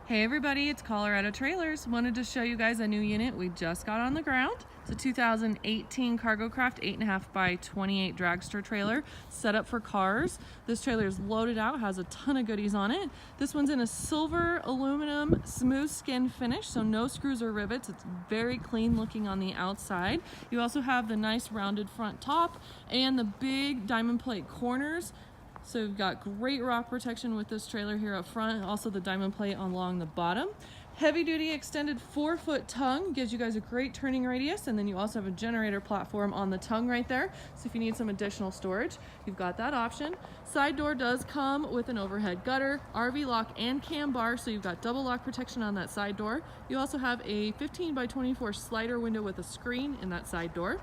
Hey everybody, it's Colorado Trailers. Wanted to show you guys a new unit we just got on the ground. It's a 2018 Cargo Craft 8.5 by 28 dragster trailer set up for cars. This trailer is loaded out, has a ton of goodies on it. This one's in a silver aluminum smooth skin finish, so no screws or rivets. It's very clean looking on the outside. You also have the nice rounded front top and the big diamond plate corners. So you've got great rock protection with this trailer here up front, also the diamond plate along the bottom. Heavy duty extended 4-foot tongue gives you guys a great turning radius, and then you also have a generator platform on the tongue right there. So if you need some additional storage, you've got that option. Side door does come with an overhead gutter, RV lock and cam bar, so you've got double lock protection on that side door. You also have a 15 by 24 slider window with a screen in that side door.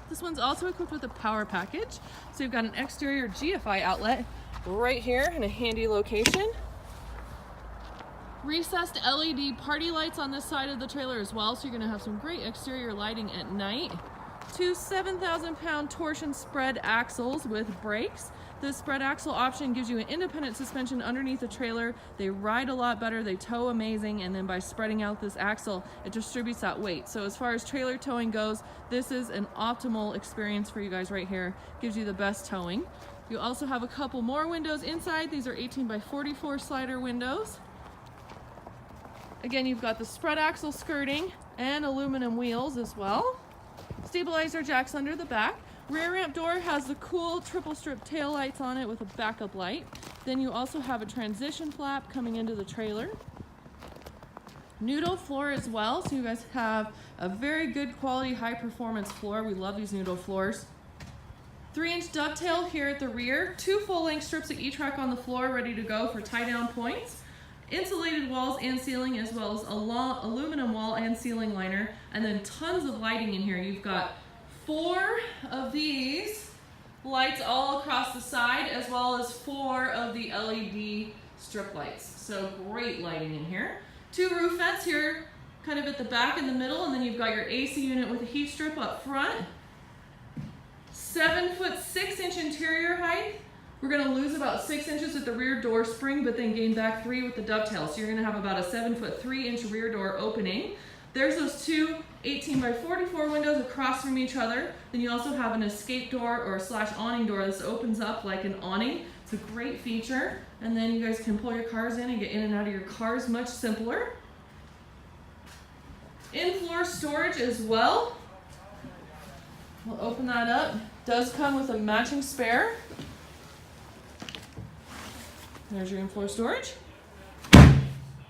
This one's also equipped with a power package. So you've got an exterior GFI outlet right here in a handy location. Recessed LED party lights on this side of the trailer as well, so you're gonna have some great exterior lighting at night. Two 7,000-pound torsion spread axles with brakes. This spread axle option gives you an independent suspension underneath the trailer. They ride a lot better, they tow amazing, and then by spreading out this axle, it distributes that weight. So as far as trailer towing goes, this is an optimal experience for you guys right here. Gives you the best towing. You also have a couple more windows inside. These are 18 by 44 slider windows. Again, you've got the spread axle skirting and aluminum wheels as well. Stabilizer jacks under the back. Rear ramp door has the cool triple strip tail lights on it with a backup light. Then you also have a transition flap coming into the trailer. Noodle floor as well, so you guys have a very good quality high performance floor. We love these noodle floors. 3-inch dovetail here at the rear. 2 full-length strips of each rack on the floor ready to go for tie-down points. Insulated walls and ceiling, as well as a aluminum wall and ceiling liner, and then tons of lighting in here. You've got 4 of these lights all across the side, as well as 4 of the LED strip lights. So great lighting in here. 2 roof vents here, kind of at the back and the middle, and then you've got your AC unit with a heat strip up front. 7-foot 6-inch interior height. We're gonna lose about 6 inches at the rear door spring, but then gain back 3 with the dovetail. So you're gonna have about a 7-foot 3-inch rear door opening. There's those 2 18 by 44 windows across from each other. Then you also have an escape door or / awning door. This opens up like an awning. It's a great feature. And then you guys can pull your cars in and get in and out of your cars much simpler. In-floor storage as well. We'll open that up. Does come with a matching spare. There's your in-floor storage.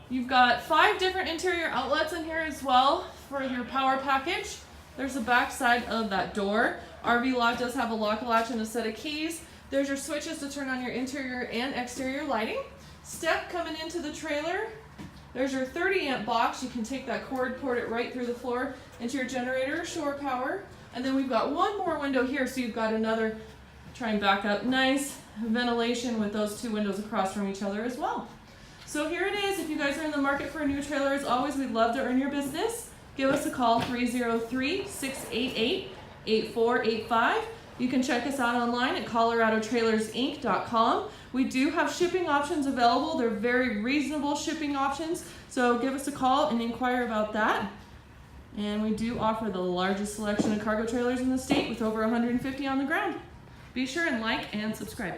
You've got 5 different interior outlets in here as well for your power package. There's the back side of that door. RV lock does have a lock latch and a set of keys. There's your switches to turn on your interior and exterior lighting. Step coming into the trailer. There's your 30-amp box. You can take that cord, port it right through the floor into your generator, shore power. And then we've got one more window here, so you've got another, try and back up, nice ventilation with those 2 windows across from each other as well. So here it is. If you guys are in the market for a new trailer, as always, we'd love to earn your business. Give us a call, 303-688-8485. You can check us out online at coloradotrailersinc.com. We do have shipping options available. They're very reasonable shipping options. So give us a call and inquire about that. And we do offer the largest selection of cargo trailers in the state with over 150 on the ground. Be sure and like and subscribe.